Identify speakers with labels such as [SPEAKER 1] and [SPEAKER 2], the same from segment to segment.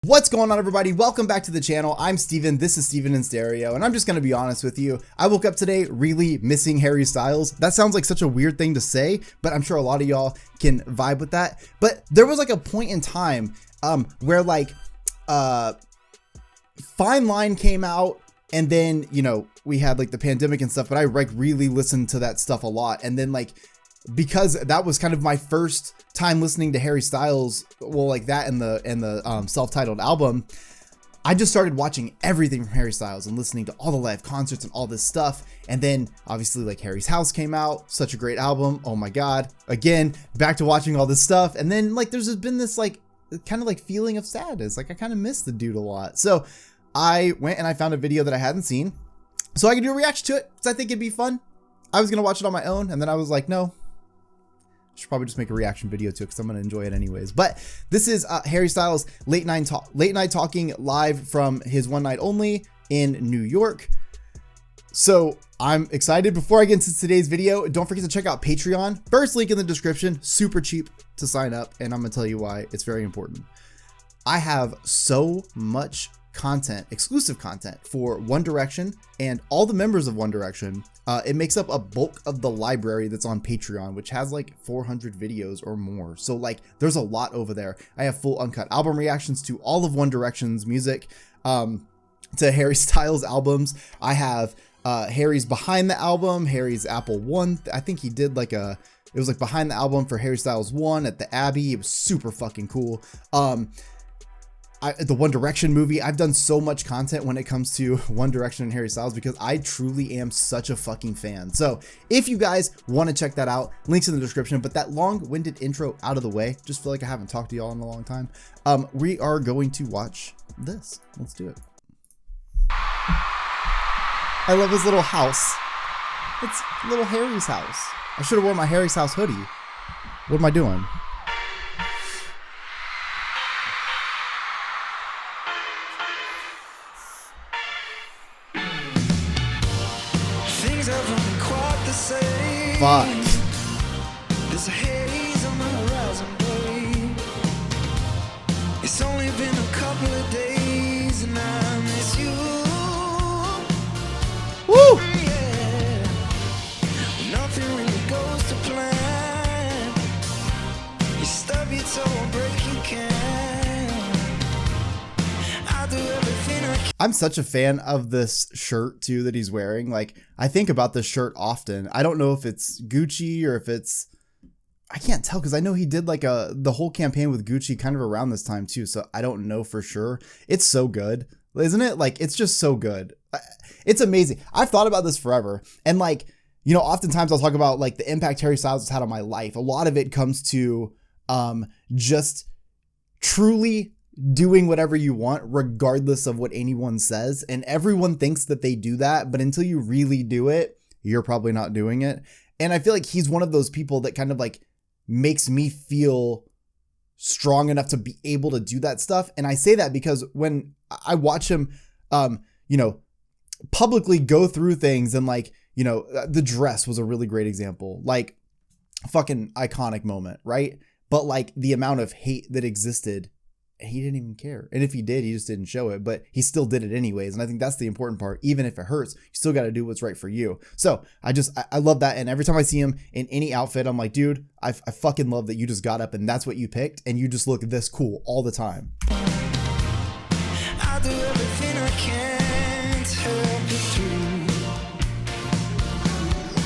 [SPEAKER 1] What's going on, everybody? Welcome back to the channel. I'm Steven. This is Steven in Stereo, and I'm just going to be honest with you. I woke up today really missing Harry Styles. That sounds like such a weird thing to say, but I'm sure a lot of y'all can vibe with that. But there was like a point in time where like Fine Line came out, and then, you know, we had like the pandemic and stuff, but I like really listened to that stuff a lot. And then like, because that was kind of my first time listening to Harry Styles, well, like that and the self-titled album, I just started watching everything from Harry Styles and listening to all the live concerts and all this stuff. And then obviously like Harry's House came out, such a great album. Oh my God. Again, back to watching all this stuff. And then like, there's just been this like kind of like feeling of sadness. Like I kind of miss the dude a lot. So I went and I found a video that I hadn't seen so I could do a reaction to it, because I think it'd be fun. I was going to watch it on my own, and then I was like, no, should probably just make a reaction video to it because I'm gonna enjoy it anyways. But this is Harry Styles late night talking live from his One Night Only in New York. So I'm excited. Before I get into today's video, don't forget to check out Patreon. First link in the description, super cheap to sign up, and I'm gonna tell you why it's very important. I have so much content, exclusive content for One Direction and all the members of One Direction. It makes up a bulk of the library that's on Patreon, which has like 400 videos or more. So like there's a lot over there. I have full uncut album reactions to all of One Direction's music, to Harry Styles albums. I have Harry's behind the album, Harry's Apple One. I think he did like it was like behind the album for Harry Styles 1 at the Abbey. It was super fucking cool. The One Direction movie. I've done so much content when it comes to One Direction and Harry Styles because I truly am such a fucking fan. So if you guys want to check that out, links in the description. But that long-winded intro out of the way, just feel like I haven't talked to y'all in a long time. We are going to watch this. Let's do it. I love his little house. It's little Harry's house. I should have worn my Harry's house hoodie. What am I doing? Fuck.
[SPEAKER 2] There's a haze on the horizon, babe. It's only been a couple of days and I miss you.
[SPEAKER 1] Woo!
[SPEAKER 2] Yeah. Nothing really goes to plan. You stub your toe and break your can. I do everything I can.
[SPEAKER 1] I'm such a fan of this shirt too that he's wearing. Like, I think about this shirt often. I don't know if it's Gucci or if it's, I can't tell because I know he did like the whole campaign with Gucci kind of around this time too. So I don't know for sure. It's so good, isn't it? Like, it's just so good. It's amazing. I've thought about this forever. And like, you know, oftentimes I'll talk about like the impact Harry Styles has had on my life. A lot of it comes to just truly doing whatever you want regardless of what anyone says, and everyone thinks that they do that, but until you really do it, you're probably not doing it. And I feel like he's one of those people that kind of like makes me feel strong enough to be able to do that stuff. And I say that because when I watch him you know, publicly go through things, and like, you know, the dress was a really great example, like fucking iconic moment, right? But like the amount of hate that existed, he didn't even care. And if he did, he just didn't show it, but he still did it anyways. And I think that's the important part. Even if it hurts, you still got to do what's right for you. So I love that. And every time I see him in any outfit, I'm like, dude, I fucking love that you just got up and that's what you picked. And you just look this cool all the time.
[SPEAKER 2] I do everything I can to help you through.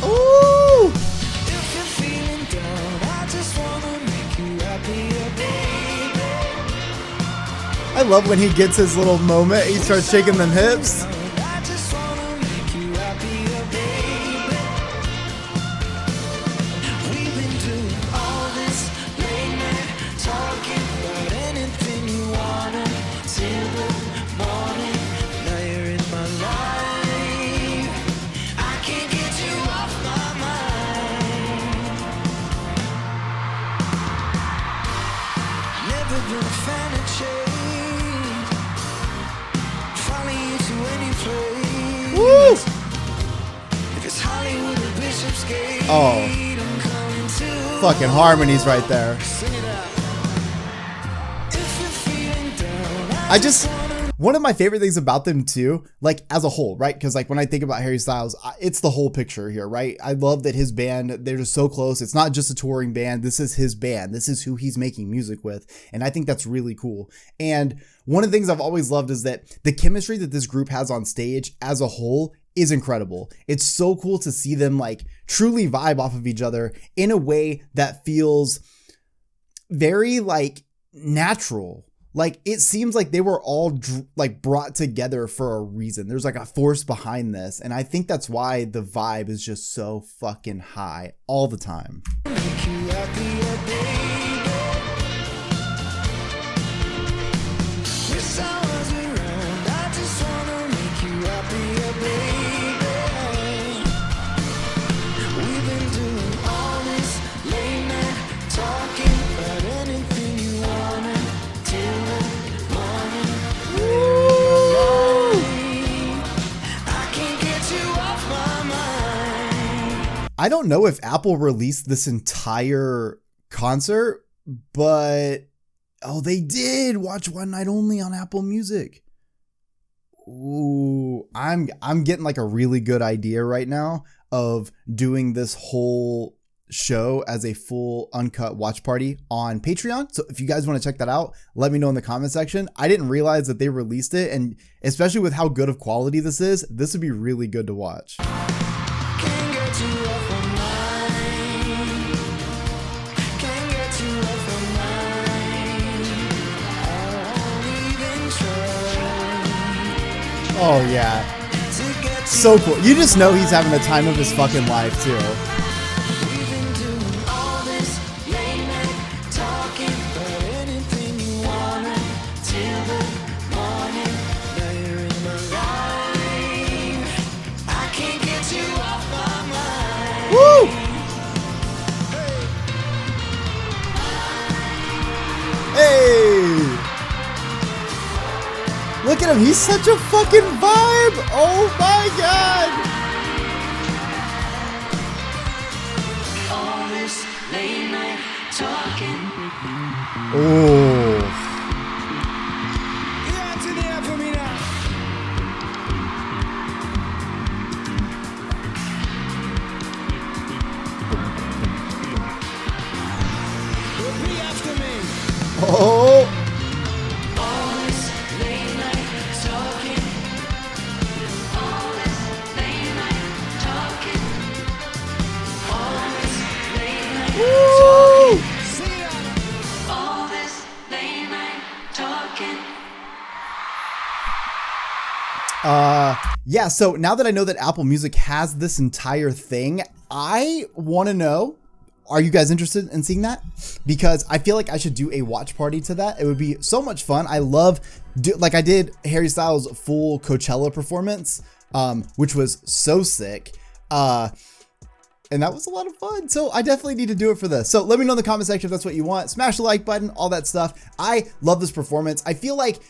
[SPEAKER 1] Ooh!
[SPEAKER 2] If you're feeling down, I just wanna make you happier, baby.
[SPEAKER 1] I love when he gets his little moment. He starts shaking them hips.
[SPEAKER 2] I just wanna make you happier, baby. We've been doing all this late night talking about anything you wanna till the morning. Now you're in my life. I can't get you off my mind. Never been a fan of change.
[SPEAKER 1] Woo!
[SPEAKER 2] If it's Hollywood or Bishopsgate,
[SPEAKER 1] Oh,
[SPEAKER 2] I'm coming to.
[SPEAKER 1] fucking harmonies right there.
[SPEAKER 2] Sing it out. If you're feeling down,
[SPEAKER 1] One of my favorite things about them too, like as a whole, right? Because like when I think about Harry Styles, it's the whole picture here, right? I love that his band, they're just so close. It's not just a touring band. This is his band. This is who he's making music with. And I think that's really cool. And one of the things I've always loved is that the chemistry that this group has on stage as a whole is incredible. It's so cool to see them like truly vibe off of each other in a way that feels very like natural. Like it seems like they were all like brought together for a reason. There's like a force behind this. And I think that's why the vibe is just so fucking high all the time. I don't know if Apple released this entire concert, but oh, they did. Watch One Night Only on Apple Music. Ooh, I'm getting like a really good idea right now of doing this whole show as a full uncut watch party on Patreon. So if you guys want to check that out, let me know in the comment section. I didn't realize that they released it, and especially with how good of quality this is, this would be really good to watch. Oh yeah, so cool. You just know he's having the time of his fucking life too. Woo! Hey! Look at him, he's such a fucking vibe! Oh my god!
[SPEAKER 2] All this late night talking.
[SPEAKER 1] Oh.
[SPEAKER 2] Get out to the air for me now. Repeat after me.
[SPEAKER 1] Oh! Yeah, so now that I know that Apple Music has this entire thing, I want to know, are you guys interested in seeing that? Because I feel like I should do a watch party to that. It would be so much fun. I love, like I did Harry Styles' full Coachella performance, which was so sick. And that was a lot of fun. So I definitely need to do it for this. So let me know in the comment section if that's what you want. Smash the like button, all that stuff. I love this performance. I feel like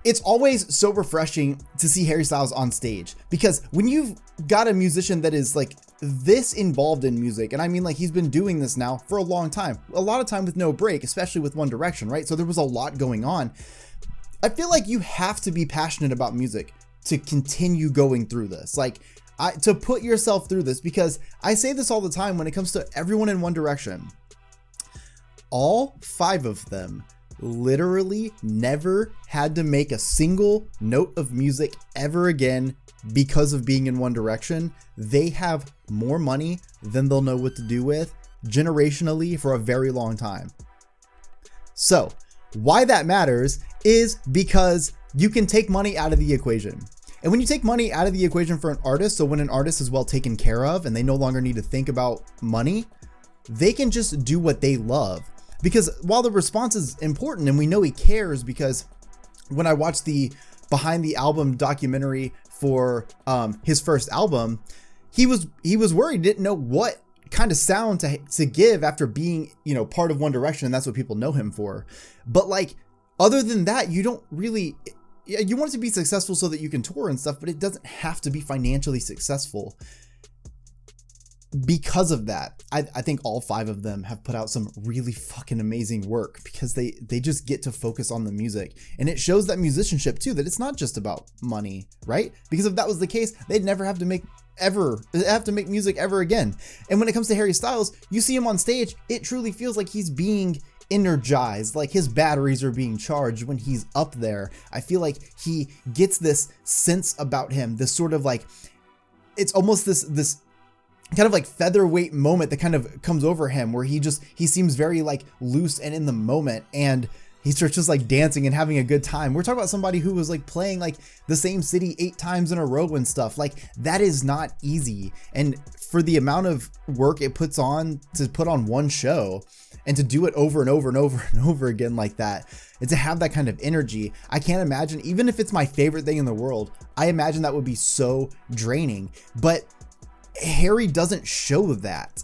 [SPEAKER 1] it's always so refreshing to see Harry Styles on stage, because when you've got a musician that is like this involved in music, and I mean like he's been doing this now for a long time, a lot of time with no break, especially with One Direction, right? So there was a lot going on. I feel like you have to be passionate about music to continue going through this, like to put yourself through this, because I say this all the time when it comes to everyone in One Direction. All 5 of them literally never had to make a single note of music ever again because of being in One Direction. They have more money than they'll know what to do with generationally for a very long time. So why that matters is because you can take money out of the equation. And when you take money out of the equation for an artist, so when an artist is well taken care of and they no longer need to think about money, they can just do what they love. Because while the response is important and we know he cares, because when I watched the behind the album documentary for his first album, he was worried, didn't know what kind of sound to give after being, you know, part of One Direction, and that's what people know him for. But like, other than that, you don't really, you want it to be successful so that you can tour and stuff, but it doesn't have to be financially successful. because of that, I think all 5 of them have put out some really fucking amazing work because they just get to focus on the music. And it shows that musicianship too, that it's not just about money, right? Because if that was the case, they'd never have to make music ever again. And when it comes to Harry Styles, you see him on stage, it truly feels like he's being energized, like his batteries are being charged when he's up there. I feel like he gets this sense about him, this sort of like, it's almost this kind of like featherweight moment that kind of comes over him where he seems very like loose and in the moment, and he starts just like dancing and having a good time. We're talking about somebody who was like playing like the same city 8 times in a row and stuff. Like that is not easy. And for the amount of work it puts on to put on one show and to do it over and over and over and over again like that, and to have that kind of energy, I can't imagine, even if it's my favorite thing in the world, I imagine that would be so draining. But Harry doesn't show that.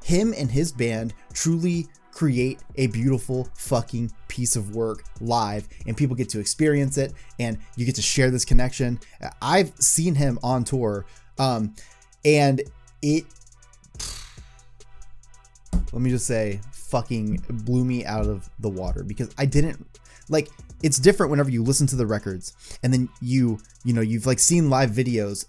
[SPEAKER 1] Him and his band truly create a beautiful fucking piece of work live, and people get to experience it, and you get to share this connection. I've seen him on tour, and it, let me just say, fucking blew me out of the water, because I didn't like, it's different whenever you listen to the records and then you've like seen live videos.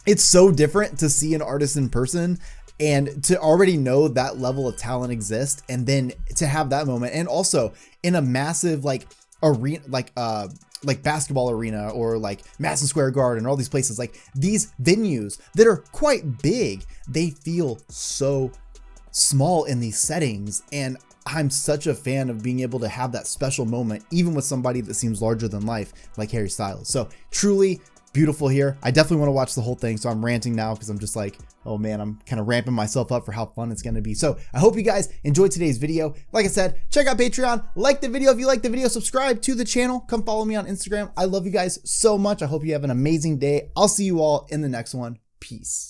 [SPEAKER 1] It's so different to see an artist in person and to already know that level of talent exists, and then to have that moment, and also in a massive like arena, like basketball arena or like Madison Square Garden or all these places, like these venues that are quite big, they feel so small in these settings. And I'm such a fan of being able to have that special moment, even with somebody that seems larger than life like Harry Styles. So truly beautiful here. I definitely want to watch the whole thing, so I'm ranting now because I'm just like, oh man, I'm kind of ramping myself up for how fun it's going to be. So I hope you guys enjoyed today's video. Like I said, check out Patreon, like the video if you like the video, subscribe to the channel, come follow me on Instagram. I love you guys so much. I hope you have an amazing day. I'll see you all in the next one. Peace.